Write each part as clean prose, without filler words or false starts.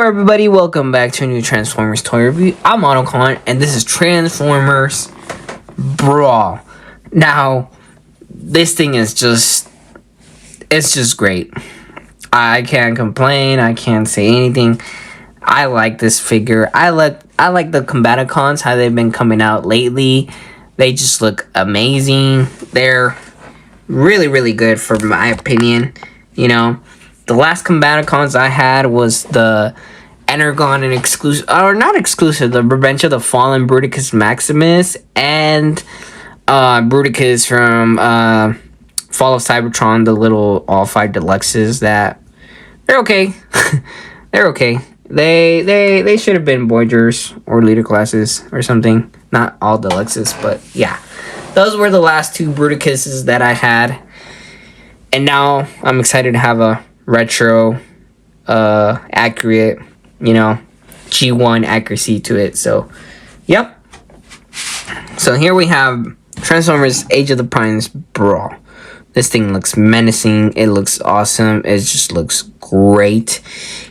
everybody, welcome back to a new Transformers toy review. I'm Monocon and this is Transformers Brawl. Now, this thing is it's just great. I can't complain, I can't say anything. I like this figure. I like the Combaticons, how they've been coming out lately. They just look amazing. They're really good for my opinion, you know. The last Combaticons I had was the Energon and exclusive, or not exclusive, the Revenge of the Fallen Bruticus Maximus and Bruticus from Fall of Cybertron, the little all 5 deluxes that they're okay. They're okay. They should have been Voyagers or leader classes or something. Not all deluxes, but yeah. Those were the last 2 Bruticuses that I had. And now I'm excited to have a retro accurate, you know, G1 accuracy to it. So yep, so here we have Transformers Age of the Primes Brawl. This thing looks menacing. It looks awesome. It just looks great.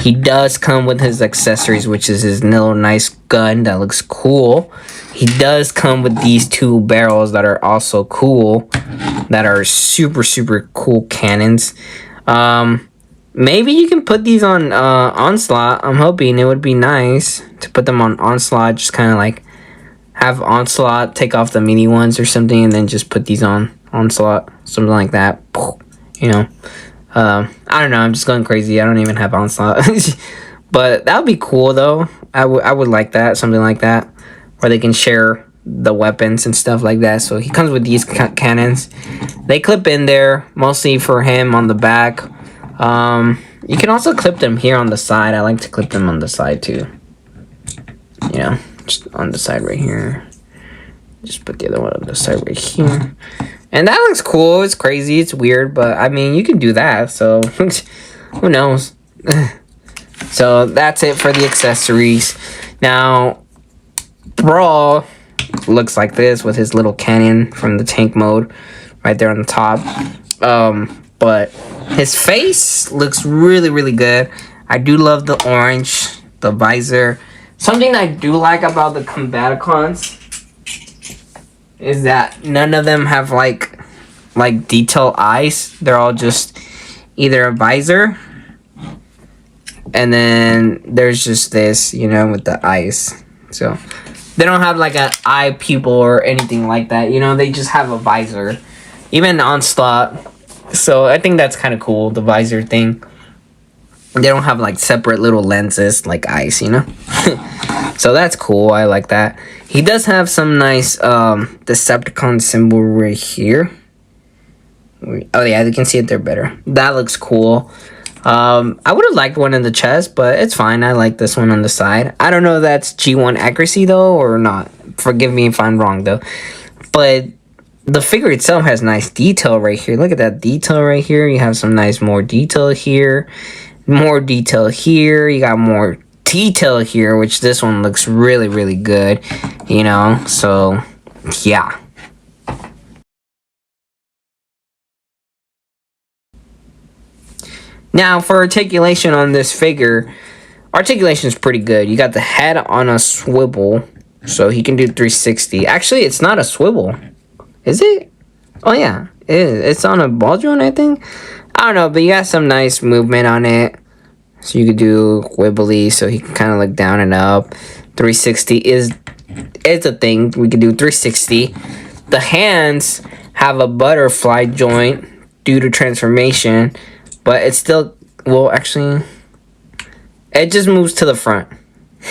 He does come with his accessories, which is his little nice gun that looks cool. He does come with these 2 barrels that are also cool, that are super cool cannons. Maybe you can put these on Onslaught. I'm hoping it would be nice to put them on Onslaught. Just kind of like have Onslaught take off the mini ones or something, and then just put these on Onslaught, something like that. You know, I don't know. I'm just going crazy. I don't even have Onslaught, but that would be cool though. I would like that, something like that, where they can share the weapons and stuff like that. So he comes with these cannons. They clip in there mostly for him on the back. You can also clip them here on the side. I like to clip them on the side too. You know, just on the side right here. Just put the other one on the side right here. And that looks cool. It's crazy. It's weird. But, I mean, you can do that. So, who knows? So, that's it for the accessories. Now, Brawl looks like this with his little cannon from the tank mode right there on the top. But his face looks really good. I do love the orange, the visor. Something I do like about the Combaticons is that none of them have like detail eyes. They're all just either a visor, and then there's just this, you know, with the eyes. So they don't have like an eye pupil or anything like that. You know, they just have a visor. Even Onslaught. So I think that's kind of cool, the visor thing. They don't have like separate little lenses like eyes, you know. So that's cool. I like that. He does have some nice Decepticon symbol right here. Oh yeah, you can see it there better. That looks cool. I would have liked one in the chest, but it's fine. I like this one on the side. I don't know if that's G1 accuracy though or not. Forgive me if I'm wrong though. But the figure itself has nice detail right here. Look at that detail right here. You have some nice more detail here. More detail here. You got more detail here, which this one looks really good. You know, so yeah. Now for articulation on this figure, articulation is pretty good. You got the head on a swivel, so he can do 360. Actually, it's not a swivel. Is it? Oh yeah, it is. It's on a ball joint, I think. I don't know, but you got some nice movement on it. So you could do wibbly, so he can kind of look down and up. 360 is a thing. We could do 360. The hands have a butterfly joint due to transformation, but it still, well, actually, it just moves to the front.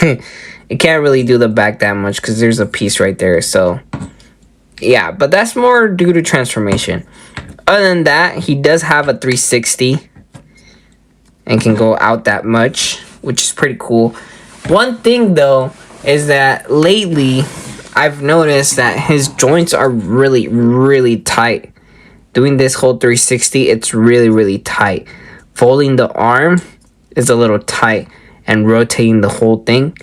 It can't really do the back that much because there's a piece right there, so yeah, but that's more due to transformation. Other than that, he does have a 360 and can go out that much, which is pretty cool. One thing though is that lately I've noticed that his joints are really tight. Doing this whole 360, it's really tight. Folding the arm is a little tight, and rotating the whole thing,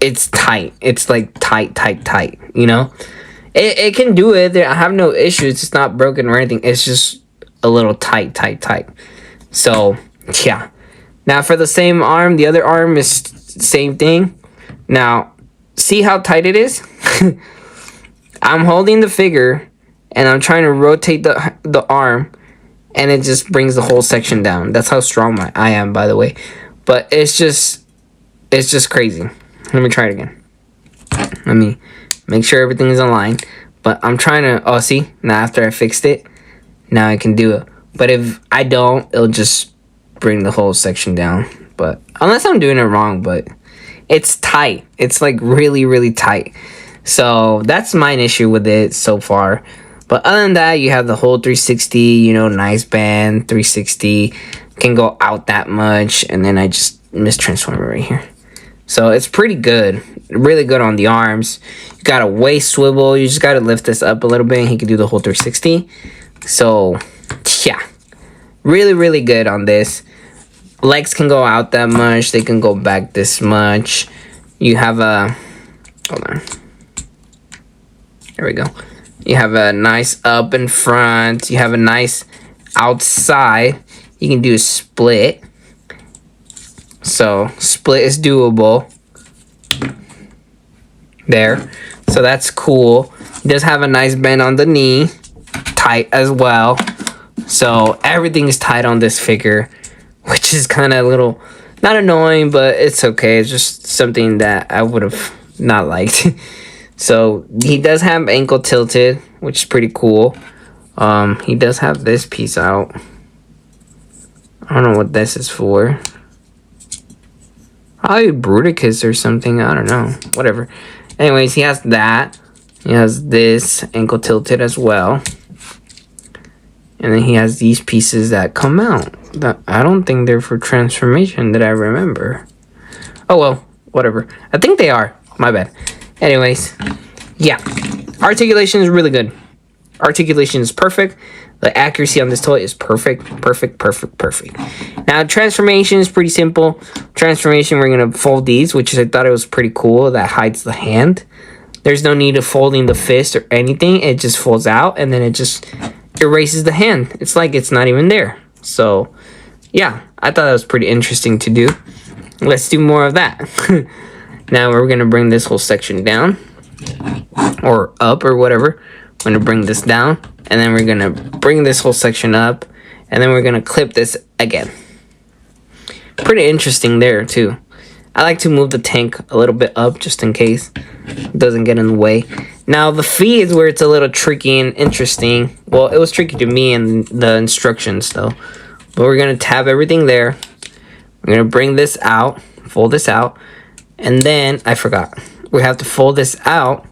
it's tight. It's like tight, you know. It can do it. I have no issues. It's not broken or anything. It's just a little tight. So, yeah. Now for the same arm, the other arm is same thing. Now, see how tight it is? I'm holding the figure and I'm trying to rotate the arm, and it just brings the whole section down. That's how strong I am, by the way. But it's just crazy. Let me try it again. Let me make sure everything is aligned. But I'm trying to, oh, see? Now after I fixed it, now I can do it. But if I don't, it'll just bring the whole section down. But unless I'm doing it wrong, but it's tight. It's like really, really tight. So that's my issue with it so far. But other than that, you have the whole 360, you know, nice band, 360. Can go out that much. And then I just missed transformer right here. So it's pretty good. Really good on the arms. You got a waist swivel. You just got to lift this up a little bit and he can do the whole 360. So, yeah. Really, really good on this. Legs can go out that much. They can go back this much. You have a... Hold on. There we go. You have a nice up in front. You have a nice outside. You can do a split. So, split is doable. There. So, that's cool. It does have a nice bend on the knee. Tight as well. So, everything is tight on this figure. Which is kind of a little... Not annoying, but it's okay. It's just something that I would have not liked. So, he does have ankle tilted, which is pretty cool. He does have this piece out. I don't know what this is for. Probably Bruticus or something. I don't know. Whatever. Anyways, he has that. He has this ankle tilted as well. And then he has these pieces that come out. That I don't think they're for transformation that I remember. Oh, well. Whatever. I think they are. My bad. Anyways, yeah, articulation is really good. Articulation is perfect. The accuracy on this toy is perfect. Now, transformation is pretty simple. Transformation, we're going to fold these, which is, I thought it was pretty cool. That hides the hand. There's no need of folding the fist or anything. It just folds out, and then it just erases the hand. It's like it's not even there. So, yeah, I thought that was pretty interesting to do. Let's do more of that. Now we're going to bring this whole section down or up or whatever. We're going to bring this down and then we're going to bring this whole section up and then we're going to clip this again. Pretty interesting there too. I like to move the tank a little bit up just in case it doesn't get in the way. Now the feet is where it's a little tricky and interesting. Well, it was tricky to me in the instructions though. But we're going to tab everything there. We're going to bring this out, fold this out. And then, I forgot, we have to fold this out,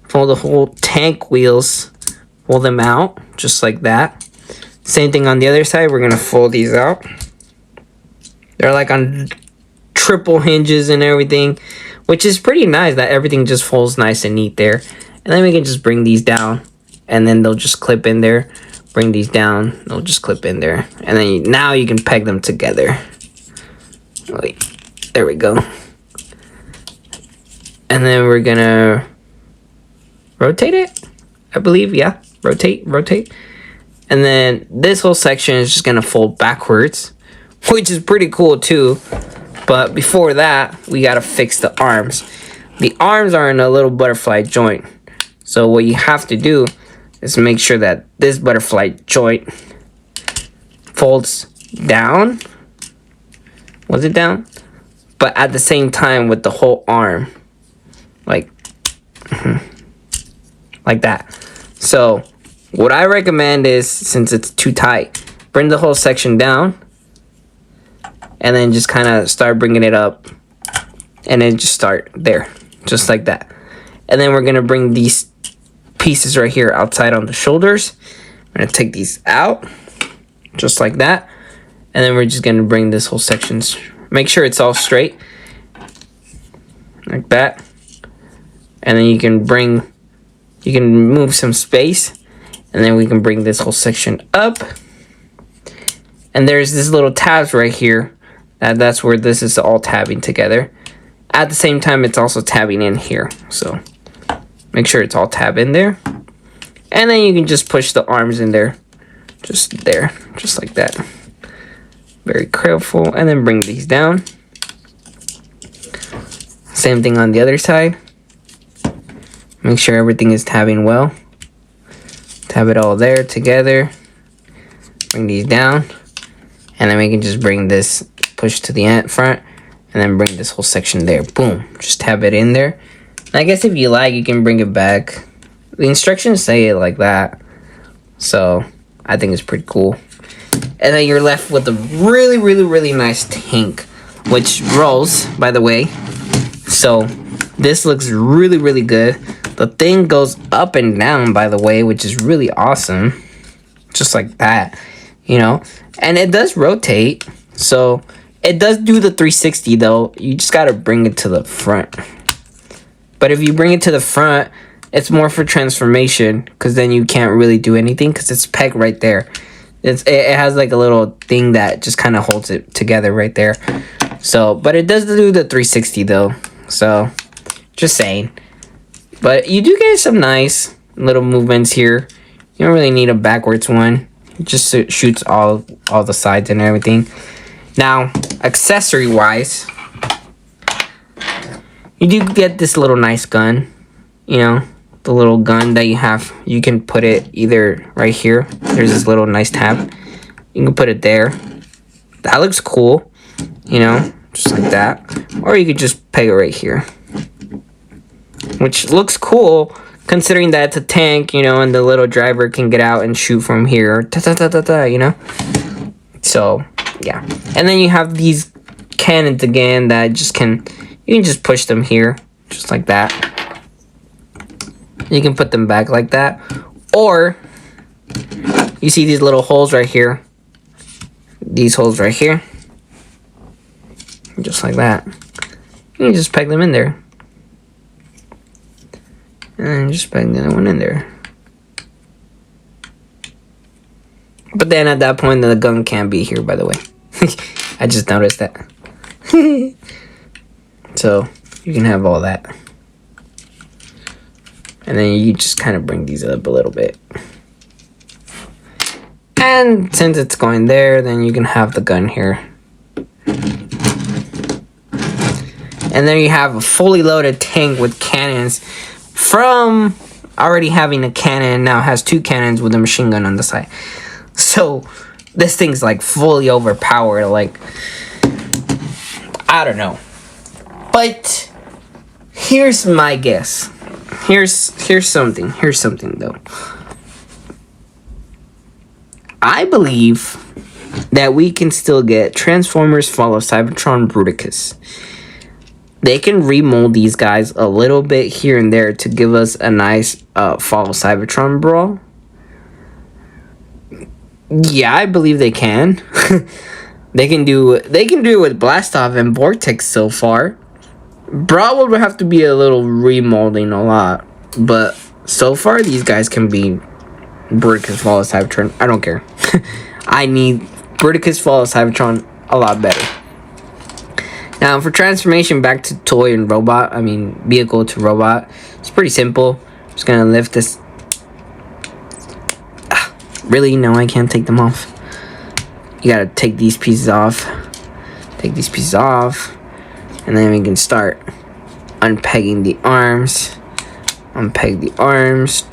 fold the whole tank wheels, fold them out, just like that. Same thing on the other side, we're going to fold these out. They're like on triple hinges and everything, which is pretty nice that everything just folds nice and neat there. And then we can just bring these down, and then they'll just clip in there. Bring these down, they'll just clip in there. And then now you can peg them together. Wait, there we go. And then we're gonna rotate it, I believe. Yeah, rotate. And then this whole section is just gonna fold backwards, which is pretty cool too. But before that, we gotta fix the arms. The arms are in a little butterfly joint. So what you have to do is make sure that this butterfly joint folds down. Was it down? But at the same time with the whole arm. Like that. So what I recommend is, since it's too tight, bring the whole section down and then just kind of start bringing it up and then just start there, just like that. And then we're gonna bring these pieces right here outside on the shoulders. We're gonna take these out just like that, and then we're just gonna bring this whole section, make sure it's all straight like that. And then you can move some space, and then we can bring this whole section up. And there's this little tabs right here. That's where this is all tabbing together. At the same time, it's also tabbing in here. So make sure it's all tab in there. And then you can just push the arms in there. Just there, just like that. Very careful. And then bring these down. Same thing on the other side. Make sure everything is tabbing well. Tab it all there together. Bring these down. And then we can just bring this, push to the end front. And then bring this whole section there. Boom. Just tab it in there. And I guess if you like, you can bring it back. The instructions say it like that. So, I think it's pretty cool. And then you're left with a really, really, really nice tank. Which rolls, by the way. So, this looks really, really good. The thing goes up and down, by the way, which is really awesome. Just like that, you know. And it does rotate. So, it does do the 360, though. You just got to bring it to the front. But if you bring it to the front, it's more for transformation. Because then you can't really do anything. Because it's pegged right there. It has like a little thing that just kind of holds it together right there. So, but it does do the 360, though. So, just saying. But you do get some nice little movements here. You don't really need a backwards one. It just shoots all the sides and everything. Now, accessory-wise, you do get this little nice gun. You know, the little gun that you have. You can put it either right here. There's this little nice tab. You can put it there. That looks cool. You know, just like that. Or you could just peg it right here. Which looks cool, considering that it's a tank, you know, and the little driver can get out and shoot from here. You know? So, yeah. And then you have these cannons again that just you can just push them here. Just like that. You can put them back like that. Or, you see these little holes right here. These holes right here. Just like that. You can just peg them in there. And just peg the other one in there. But then at that point, the gun can't be here, by the way. I just noticed that. So, you can have all that. And then you just kind of bring these up a little bit. And since it's going there, then you can have the gun here. And then you have a fully loaded tank with cannons. From already having a cannon, now has 2 cannons with a machine gun on the side. So, this thing's like fully overpowered. Like, I don't know. But, here's my guess. Here's something. Here's something, though. I believe that we can still get Transformers Fall of Cybertron Bruticus. They can remold these guys a little bit here and there to give us a nice Fall of Cybertron Brawl. Yeah, I believe they can. They can do it with Blastoff and Vortex so far. Brawl would have to be a little remolding a lot. But so far, these guys can be Bruticus Fall of Cybertron. I don't care. I need Bruticus Fall of Cybertron a lot better. Now, for transformation back to toy and robot, vehicle to robot, it's pretty simple. Just gonna lift this. Really? No, I can't take them off. You gotta take these pieces off. Take these pieces off. And then we can start unpegging the arms. Unpeg the arms.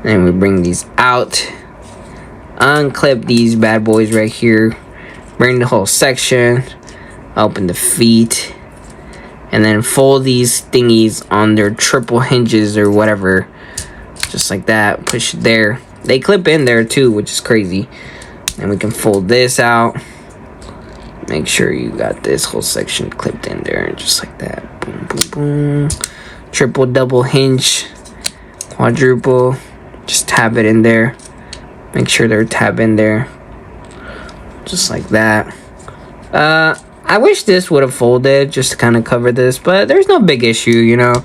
Then we bring these out. Unclip these bad boys right here. Bring the whole section. Open the feet. And then fold these thingies on their triple hinges or whatever. Just like that. Push it there. They clip in there too, which is crazy. And we can fold this out. Make sure you got this whole section clipped in there. Just like that. Boom, boom, boom. Triple, double hinge. Quadruple. Just tab it in there. Make sure they're tabbed in there. Just like that. I wish this would have folded just to kind of cover this, but there's no big issue, you know.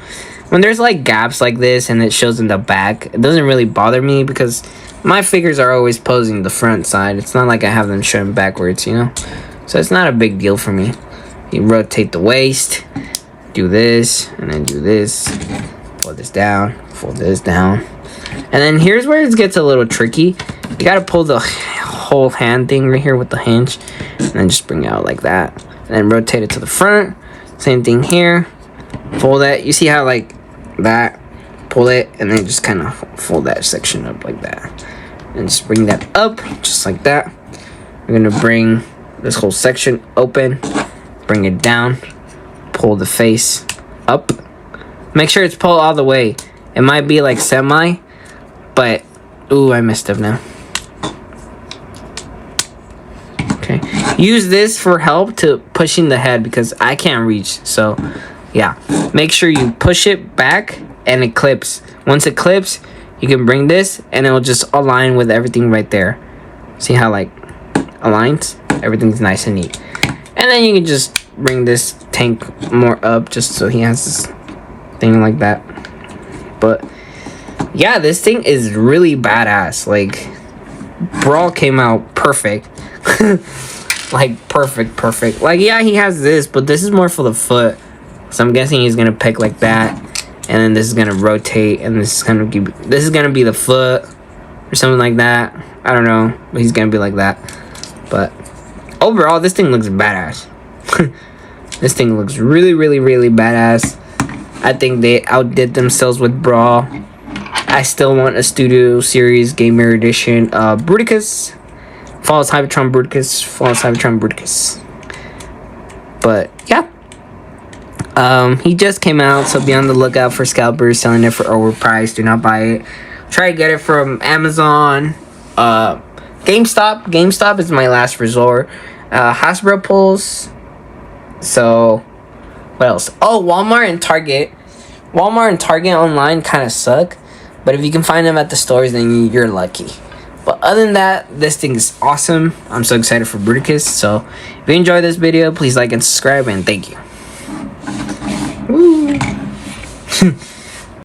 When there's like gaps like this and it shows in the back, it doesn't really bother me because my figures are always posing the front side. It's not like I have them showing backwards, you know. So it's not a big deal for me. You rotate the waist, do this, and then do this. Fold this down, fold this down. And then here's where it gets a little tricky. You gotta pull the whole hand thing right here with the hinge, and then just bring it out like that, and then rotate it to the front. Same thing here. Fold that. You see how like that? Pull it, and then just kind of fold that section up like that, and just bring that up just like that. We're gonna bring this whole section open, bring it down, pull the face up. Make sure it's pulled all the way. It might be like semi, but ooh, I messed up now. Okay, use this for help to pushing the head because I can't reach. So yeah, make sure you push it back and it clips. Once it clips, you can bring this and it will just align with everything right there. See how like aligns? Everything's nice and neat. And then you can just bring this tank more up just so he has this thing like that. But yeah, this thing is really badass. Like, Brawl came out perfect. Like perfect. Like, yeah, he has this, but this is more for the foot. So I'm guessing he's gonna pick like that, and then this is gonna rotate, and this is gonna be the foot or something like that. I don't know, but he's gonna be like that. But overall, this thing looks badass. This thing looks really badass. I think they outdid themselves with Brawl. I still want a Studio Series Gamer Edition Bruticus. False Cybertron Bruticus. But yeah. He just came out, so be on the lookout for scalpers selling it for overpriced. Do not buy it. Try to get it from Amazon. GameStop is my last resort. Hasbro pulls. So what else? Oh, Walmart and Target online kind of suck, but if you can find them at the stores, then you're lucky. But other than that, this thing is awesome. I'm so excited for Bruticus. So if you enjoyed this video, please like and subscribe, and thank you. Woo.